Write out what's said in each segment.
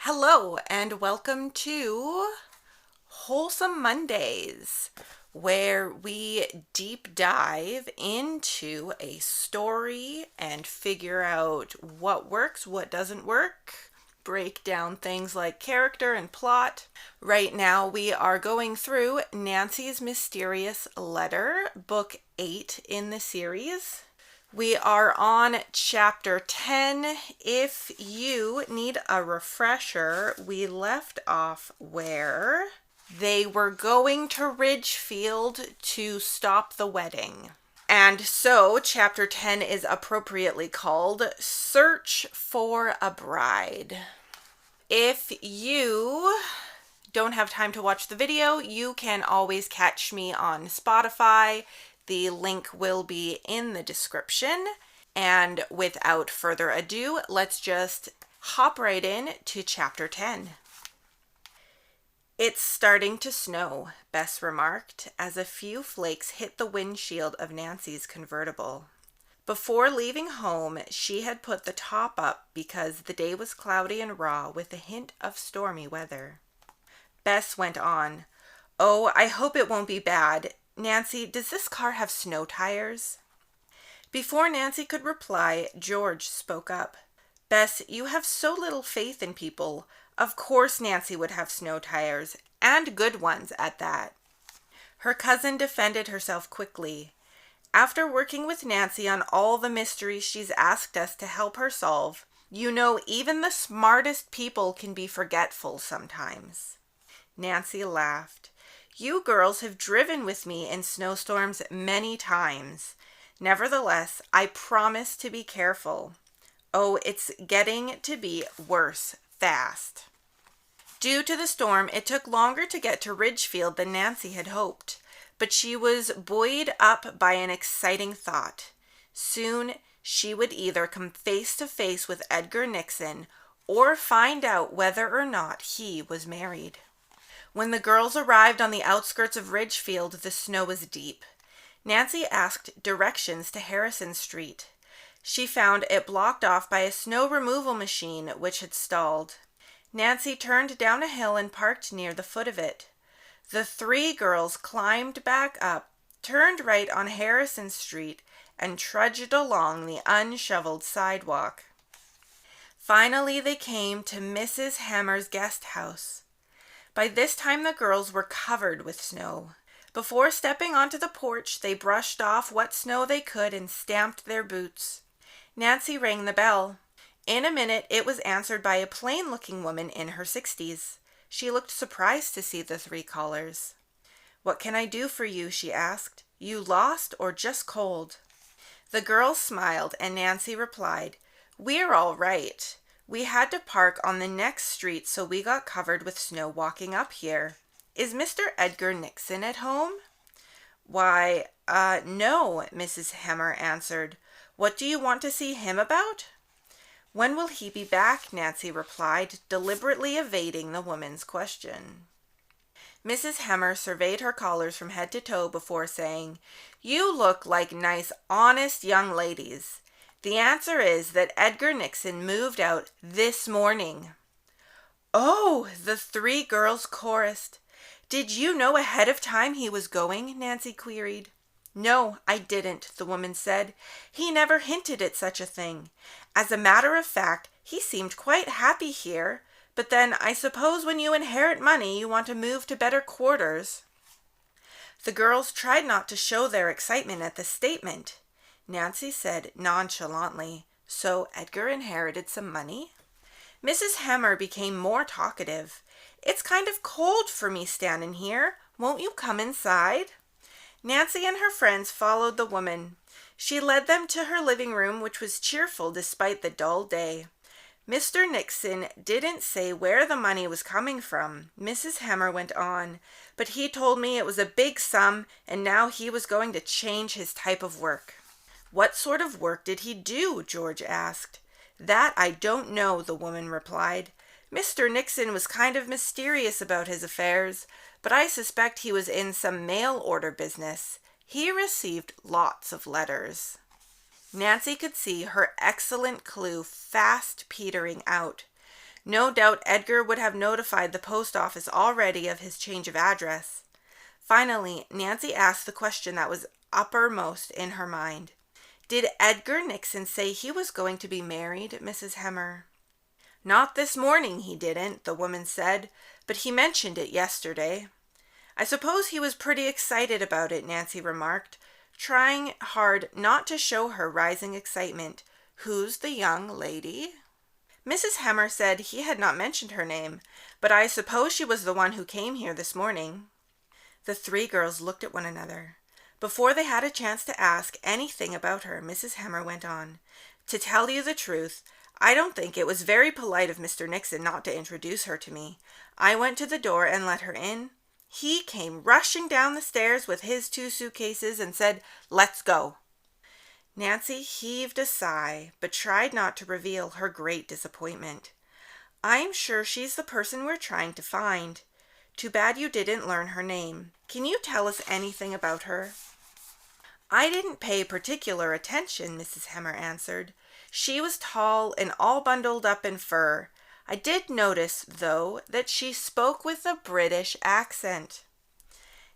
Hello and welcome to Wholesome Mondays, where we deep dive into a story and figure out what works, what doesn't work, break down things like character and plot. Right now we are going through Nancy's Mysterious Letter, book 8 in the series. We are on chapter 10. If you need a refresher, we left off where they were going to Ridgefield to stop the wedding. And so chapter 10 is appropriately called Search for a Bride. If you don't have time to watch the video, you can always catch me on Spotify. The link will be in the description. And without further ado, let's just hop right in to chapter 10. "It's starting to snow," Bess remarked as a few flakes hit the windshield of Nancy's convertible. Before leaving home, she had put the top up because the day was cloudy and raw with a hint of stormy weather. Bess went on, "Oh, I hope it won't be bad. Nancy, does this car have snow tires?" Before Nancy could reply, George spoke up. "Bess, you have so little faith in people. Of course Nancy would have snow tires, and good ones at that." Her cousin defended herself quickly. "After working with Nancy on all the mysteries she's asked us to help her solve, you know even the smartest people can be forgetful sometimes." Nancy laughed. "You girls have driven with me in snowstorms many times. Nevertheless, I promise to be careful. Oh, it's getting to be worse fast." Due to the storm, it took longer to get to Ridgefield than Nancy had hoped, but she was buoyed up by an exciting thought. Soon, she would either come face to face with Edgar Nixon or find out whether or not he was married. When the girls arrived on the outskirts of Ridgefield, the snow was deep. Nancy asked directions to Harrison Street. She found it blocked off by a snow removal machine which had stalled. Nancy turned down a hill and parked near the foot of it. The three girls climbed back up, turned right on Harrison Street, and trudged along the unshoveled sidewalk. Finally, they came to Mrs. Hammer's guest house. By this time, the girls were covered with snow. Before stepping onto the porch, they brushed off what snow they could and stamped their boots. Nancy rang the bell. In a minute, it was answered by a plain-looking woman in her 60s. She looked surprised to see the three callers. "What can I do for you?" she asked. "You lost or just cold?" The girls smiled, and Nancy replied, "We're all right. We had to park on the next street, so we got covered with snow walking up here. Is Mr. Edgar Nixon at home?" "Why, no," Mrs. Hammer answered. "What do you want to see him about?" "When will he be back?" Nancy replied, deliberately evading the woman's question. Mrs. Hammer surveyed her callers from head to toe before saying, "You look like nice, honest young ladies. The answer is that Edgar Nixon moved out this morning." "Oh!" the three girls chorused. "Did you know ahead of time he was going?" Nancy queried. "No, I didn't," the woman said. "He never hinted at such a thing. As a matter of fact, he seemed quite happy here, but then I suppose when you inherit money, you want to move to better quarters." The girls tried not to show their excitement at the statement. Nancy said nonchalantly, "So Edgar inherited some money?" Mrs. Hammer became more talkative. "It's kind of cold for me standing here. Won't you come inside?" Nancy and her friends followed the woman. She led them to her living room, which was cheerful despite the dull day. "Mr. Nixon didn't say where the money was coming from," Mrs. Hammer went on, "but he told me it was a big sum, and now he was going to change his type of work." "What sort of work did he do?" George asked. "That I don't know," the woman replied. "Mr. Nixon was kind of mysterious about his affairs, but I suspect he was in some mail order business. He received lots of letters." Nancy could see her excellent clue fast petering out. No doubt Edgar would have notified the post office already of his change of address. Finally, Nancy asked the question that was uppermost in her mind. Did Edgar Nixon say he was going to be married, Mrs. Hemmer? Not this morning he didn't, the woman said, but he mentioned it yesterday. I suppose he was pretty excited about it, Nancy remarked, trying hard not to show her rising excitement. Who's the young lady? Mrs. Hemmer said he had not mentioned her name, but I suppose she was the one who came here this morning. The three girls looked at one another. Before they had a chance to ask anything about her, Mrs. Hemmer went on. To tell you the truth, I don't think it was very polite of Mr. Nixon not to introduce her to me. I went to the door and let her in. He came rushing down the stairs with his 2 suitcases and said, "Let's go." Nancy heaved a sigh, but tried not to reveal her great disappointment. I'm sure she's the person we're trying to find. Too bad you didn't learn her name. Can you tell us anything about her? I didn't pay particular attention, Mrs. Hemmer answered. She was tall and all bundled up in fur. I did notice, though, that she spoke with a British accent.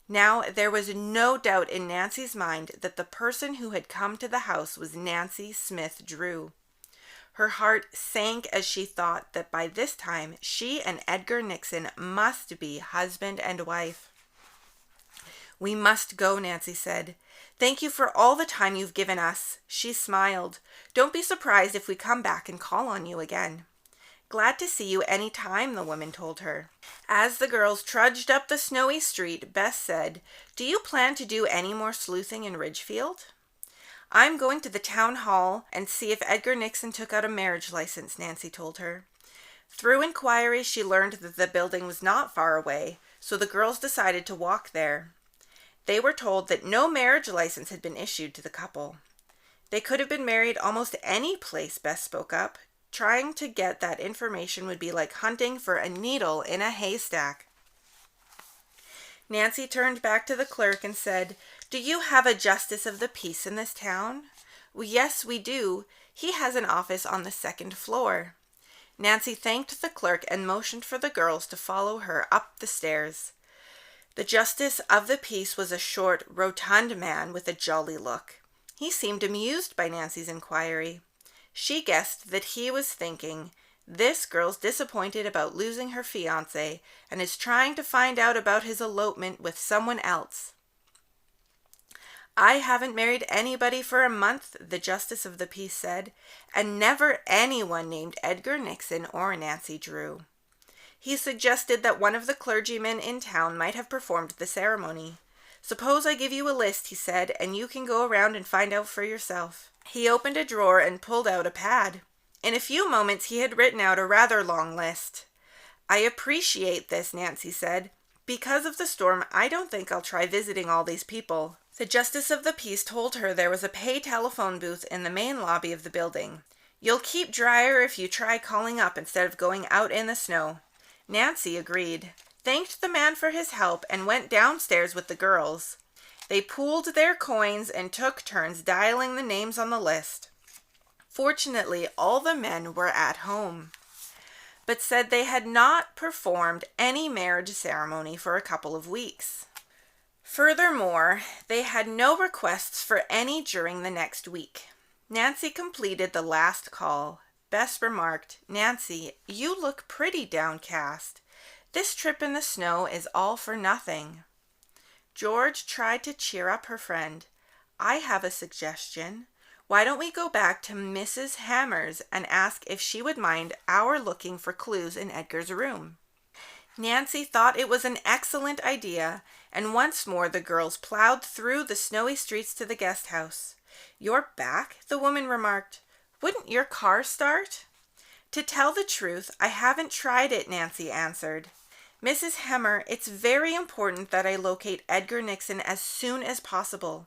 Now, there was no doubt in Nancy's mind that the person who had come to the house was Nancy Smith Drew. Her heart sank as she thought that by this time she and Edgar Nixon must be husband and wife. We must go, Nancy said. Thank you for all the time you've given us. She smiled. Don't be surprised if we come back and call on you again. Glad to see you any time, the woman told her. As the girls trudged up the snowy street, Bess said, Do you plan to do any more sleuthing in Ridgefield? I'm going to the town hall and see if Edgar Nixon took out a marriage license, Nancy told her. Through inquiry, she learned that the building was not far away, so the girls decided to walk there. They were told that no marriage license had been issued to the couple. They could have been married almost any place, Bess spoke up. Trying to get that information would be like hunting for a needle in a haystack. Nancy turned back to the clerk and said, Do you have a justice of the peace in this town? Well, yes, we do. He has an office on the 2nd floor. Nancy thanked the clerk and motioned for the girls to follow her up the stairs. The justice of the peace was a short, rotund man with a jolly look. He seemed amused by Nancy's inquiry. She guessed that he was thinking, This girl's disappointed about losing her fiancé and is trying to find out about his elopement with someone else. I haven't married anybody for a month, the justice of the peace said, and never anyone named Edgar Nixon or Nancy Drew. He suggested that one of the clergymen in town might have performed the ceremony. Suppose I give you a list, he said, and you can go around and find out for yourself. He opened a drawer and pulled out a pad. In a few moments he had written out a rather long list. I appreciate this, Nancy said. Because of the storm, I don't think I'll try visiting all these people. The justice of the peace told her there was a pay telephone booth in the main lobby of the building. You'll keep drier if you try calling up instead of going out in the snow. Nancy agreed, thanked the man for his help, and went downstairs with the girls. They pooled their coins and took turns dialing the names on the list. Fortunately, all the men were at home, but said they had not performed any marriage ceremony for a couple of weeks. Furthermore, they had no requests for any during the next week. Nancy completed the last call. Bess remarked, Nancy, you look pretty downcast. This trip in the snow is all for nothing. George tried to cheer up her friend. I have a suggestion. Why don't we go back to Mrs. Hammer's and ask if she would mind our looking for clues in Edgar's room? Nancy thought it was an excellent idea, and once more the girls plowed through the snowy streets to the guest house. You're back, the woman remarked. Wouldn't your car start? To tell the truth, I haven't tried it, Nancy answered. Mrs. Hemmer, it's very important that I locate Edgar Nixon as soon as possible.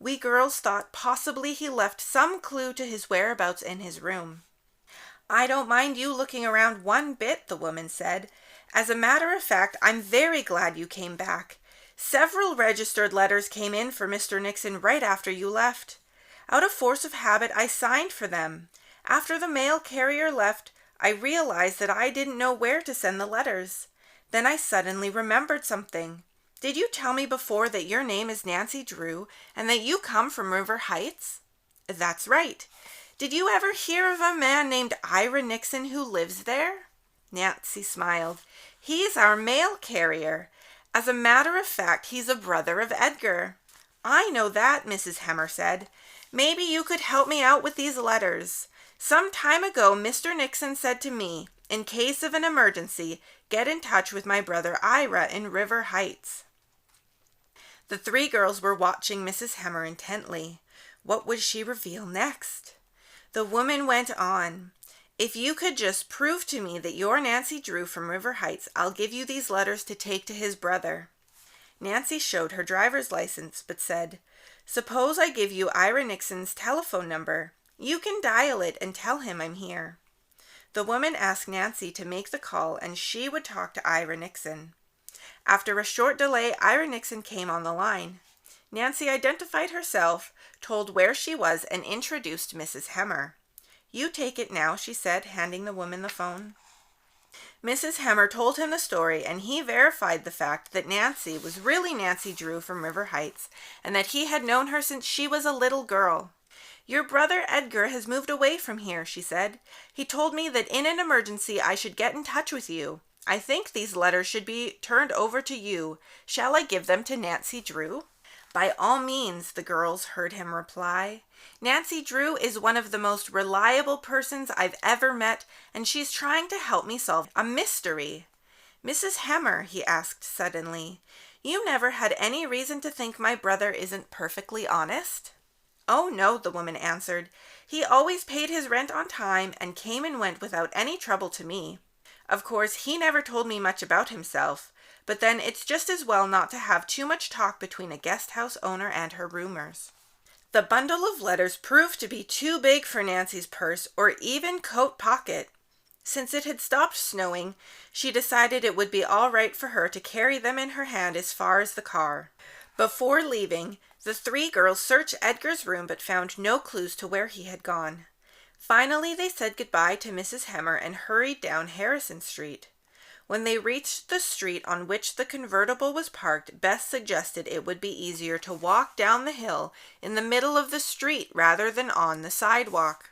We girls thought possibly he left some clue to his whereabouts in his room. I don't mind you looking around one bit, the woman said. As a matter of fact, I'm very glad you came back. Several registered letters came in for Mr. Nixon right after you left. Out of force of habit, I signed for them. After the mail carrier left, I realized that I didn't know where to send the letters. Then I suddenly remembered something. Did you tell me before that your name is Nancy Drew and that you come from River Heights? That's right. Did you ever hear of a man named Ira Nixon who lives there? Nancy smiled. He's our mail carrier. As a matter of fact, he's a brother of Edgar. I know that, Mrs. Hemmer said. Maybe you could help me out with these letters. Some time ago, Mr. Nixon said to me, in case of an emergency, get in touch with my brother Ira in River Heights. The three girls were watching Mrs. Hemmer intently. What would she reveal next? The woman went on. If you could just prove to me that you're Nancy Drew from River Heights, I'll give you these letters to take to his brother. Nancy showed her driver's license, but said, Suppose I give you Ira Nixon's telephone number. You can dial it and tell him I'm here. The woman asked Nancy to make the call and she would talk to Ira Nixon. After a short delay, Ira Nixon came on the line. Nancy identified herself, told where she was, and introduced Mrs. Hemmer. You take it now, she said, handing the woman the phone. Mrs. Hemmer told him the story, and he verified the fact that Nancy was really Nancy Drew from River Heights, and that he had known her since she was a little girl. Your brother Edgar has moved away from here, she said. He told me that in an emergency I should get in touch with you. I think these letters should be turned over to you. Shall I give them to Nancy Drew? By all means, the girls heard him reply. Nancy Drew is one of the most reliable persons I've ever met, and she's trying to help me solve a mystery. Mrs. Hemmer, he asked suddenly, you never had any reason to think my brother isn't perfectly honest? Oh, no, the woman answered. He always paid his rent on time and came and went without any trouble to me. Of course, he never told me much about himself, but then it's just as well not to have too much talk between a guest house owner and her roomers. The bundle of letters proved to be too big for Nancy's purse or even coat pocket. Since it had stopped snowing, she decided it would be all right for her to carry them in her hand as far as the car. Before leaving, the three girls searched Edgar's room but found no clues to where he had gone. Finally, they said goodbye to Mrs. Hemmer and hurried down Harrison Street. When they reached the street on which the convertible was parked, Beth suggested it would be easier to walk down the hill in the middle of the street rather than on the sidewalk.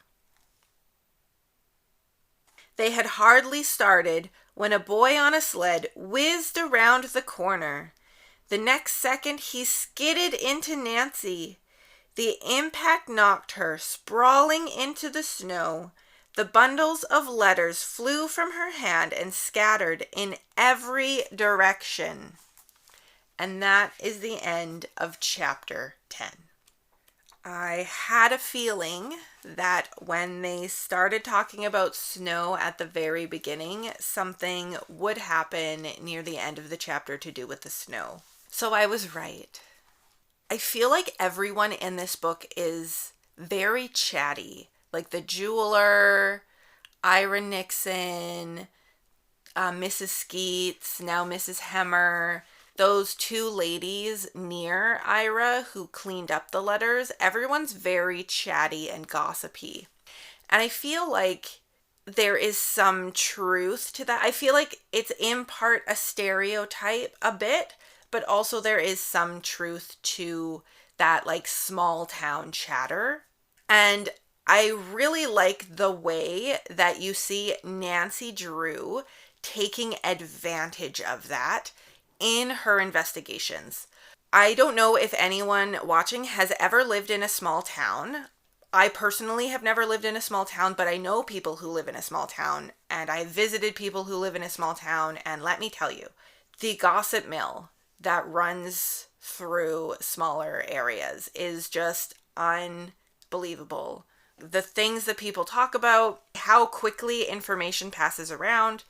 They had hardly started when a boy on a sled whizzed around the corner. The next second, he skidded into Nancy. The impact knocked her sprawling into the snow. The bundles of letters flew from her hand and scattered in every direction. And that is the end of chapter 10. I had a feeling that when they started talking about snow at the very beginning, something would happen near the end of the chapter to do with the snow. So I was right. I feel like everyone in this book is very chatty. Like the jeweler, Ira Nixon, Mrs. Skeets, now Mrs. Hemmer, those two ladies near Ira who cleaned up the letters, everyone's very chatty and gossipy. And I feel like there is some truth to that. I feel like it's in part a stereotype a bit, but also there is some truth to that like small town chatter. And I really like the way that you see Nancy Drew taking advantage of that in her investigations. I don't know if anyone watching has ever lived in a small town. I personally have never lived in a small town, but I know people who live in a small town, and I visited people who live in a small town, and let me tell you, the gossip mill that runs through smaller areas is just unbelievable. The things that people talk about, how quickly information passes around,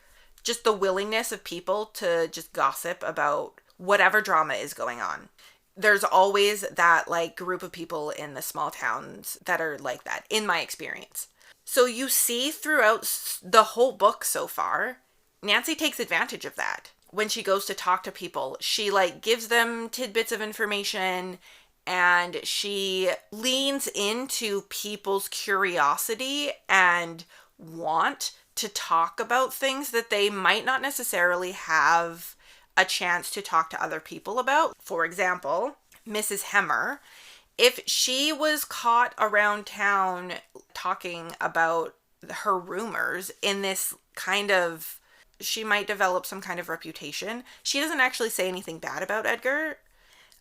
just the willingness of people to just gossip about whatever drama is going on. There's always that like group of people in the small towns that are like that, in my experience. So you see throughout the whole book so far, Nancy takes advantage of that. When she goes to talk to people, she like gives them tidbits of information and she leans into people's curiosity and want to talk about things that they might not necessarily have a chance to talk to other people about. For example, Mrs. Hemmer, if she was caught around town talking about her rumors in this kind of, she might develop some kind of reputation. She doesn't actually say anything bad about Edgar,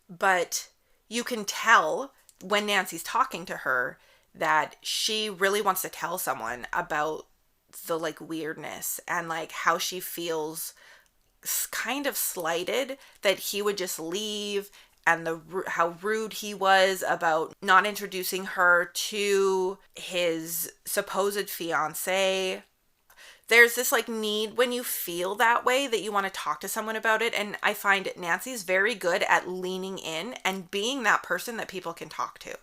but you can tell when Nancy's talking to her that she really wants to tell someone about the like weirdness and like how she feels kind of slighted that he would just leave, and how rude he was about not introducing her to his supposed fiance. There's this like need when you feel that way that you want to talk to someone about it, and I find Nancy's very good at leaning in and being that person that people can talk to.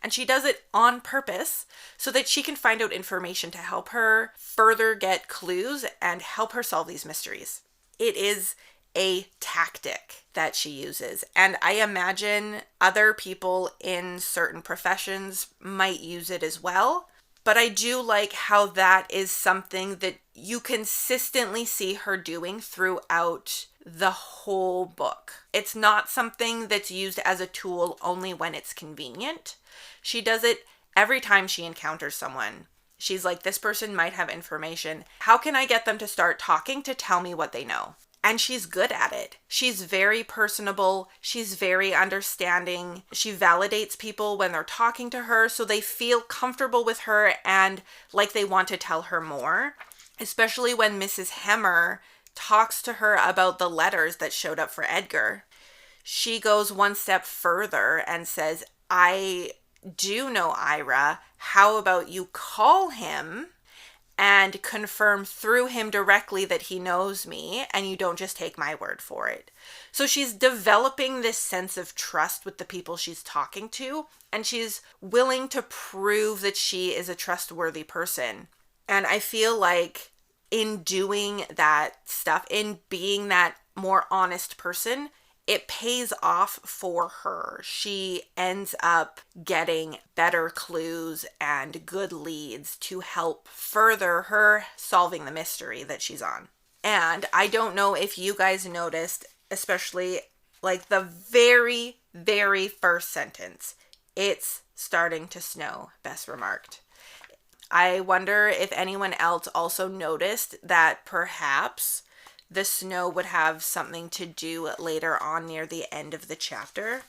And she does it on purpose so that she can find out information to help her further get clues and help her solve these mysteries. It is a tactic that she uses, and I imagine other people in certain professions might use it as well. But I do like how that is something that you consistently see her doing throughout the whole book. It's not something that's used as a tool only when it's convenient. She does it every time she encounters someone. She's like, this person might have information. How can I get them to start talking to tell me what they know? And she's good at it. She's very personable. She's very understanding. She validates people when they're talking to her so they feel comfortable with her and like they want to tell her more. Especially when Mrs. Hemmer talks to her about the letters that showed up for Edgar. She goes one step further and says, I do know Ira. How about you call him and confirm through him directly that he knows me, and you don't just take my word for it. So she's developing this sense of trust with the people she's talking to, and she's willing to prove that she is a trustworthy person. And I feel like in doing that stuff, in being that more honest person, it pays off for her. She ends up getting better clues and good leads to help further her solving the mystery that she's on. And I don't know if you guys noticed, especially like the very, very first sentence, it's starting to snow, Bess remarked. I wonder if anyone else also noticed that perhaps the snow would have something to do later on near the end of the chapter.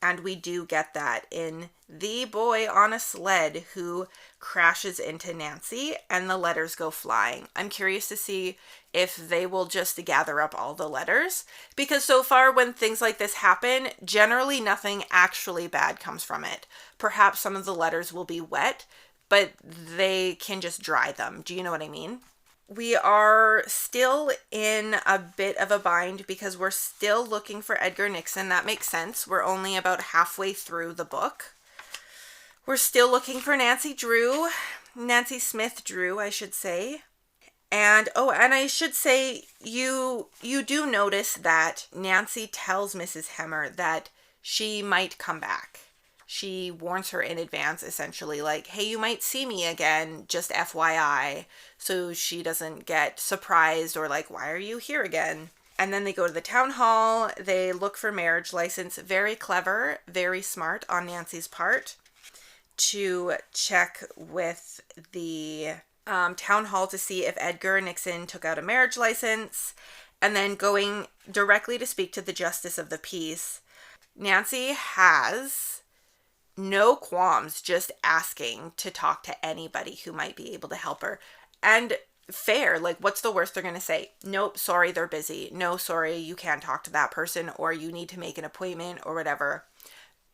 And we do get that in The Boy on a Sled Who crashes into Nancy and the letters go flying. I'm curious to see if they will just gather up all the letters, because so far when things like this happen, generally nothing actually bad comes from it. Perhaps some of the letters will be wet, but they can just dry them. Do you know what I mean? We are still in a bit of a bind because we're still looking for Edgar Nixon. That makes sense. We're only about halfway through the book. We're still looking for Nancy Smith Drew, I should say. And I should say, you do notice that Nancy tells Mrs. Hemmer that she might come back. She warns her in advance, essentially, like, hey, you might see me again, just FYI, so she doesn't get surprised or like, why are you here again? And then they go to the town hall, they look for marriage license. Very clever, very smart on Nancy's part to check with the town hall to see if Edgar Nixon took out a marriage license, and then going directly to speak to the justice of the peace. Nancy has no qualms just asking to talk to anybody who might be able to help her. And fair, like, what's the worst they're going to say? Nope, sorry, they're busy. No, sorry, you can't talk to that person, or you need to make an appointment or whatever.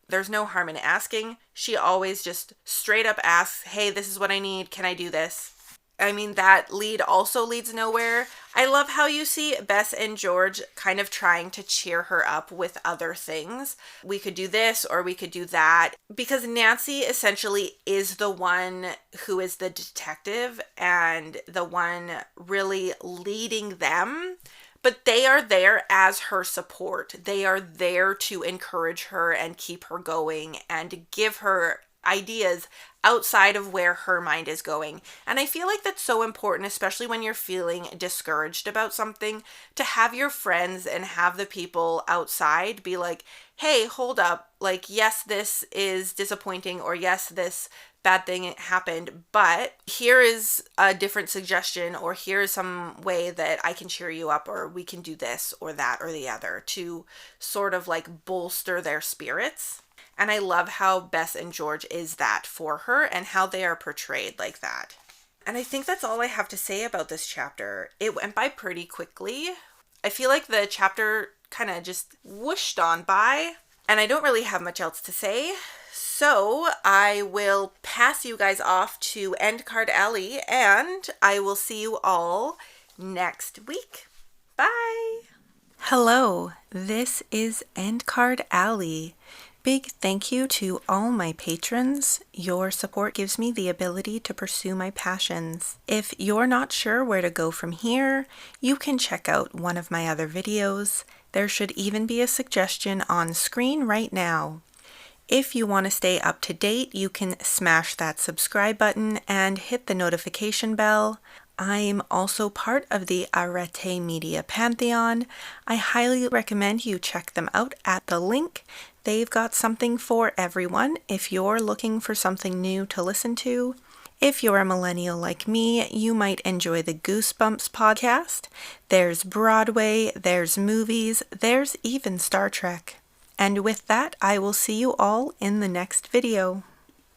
There's no harm in asking. She always just straight up asks, hey, this is what I need. Can I do this? I mean, that lead also leads nowhere. I love how you see Bess and George kind of trying to cheer her up with other things. We could do this or we could do that. Because Nancy essentially is the one who is the detective and the one really leading them. But they are there as her support. They are there to encourage her and keep her going and give her ideas outside of where her mind is going. And I feel like that's so important, especially when you're feeling discouraged about something, to have your friends and have the people outside be like, hey, hold up, like, yes, this is disappointing, or yes, this bad thing happened, but here is a different suggestion, or here is some way that I can cheer you up, or we can do this or that or the other, to sort of like bolster their spirits. And I love how Bess and George is that for her, and how they are portrayed like that. And I think that's all I have to say about this chapter. It went by pretty quickly. I feel like the chapter kind of just whooshed on by, and I don't really have much else to say. So I will pass you guys off to End Card Alley, and I will see you all next week. Bye! Hello, this is End Card Alley. Big thank you to all my patrons. Your support gives me the ability to pursue my passions. If you're not sure where to go from here, you can check out one of my other videos. There should even be a suggestion on screen right now. If you want to stay up to date, you can smash that subscribe button and hit the notification bell. I'm also part of the Arete Media Pantheon. I highly recommend you check them out at the link. They've got something for everyone if you're looking for something new to listen to. If you're a millennial like me, you might enjoy the Goosebumps podcast. There's Broadway, there's movies, there's even Star Trek. And with that, I will see you all in the next video.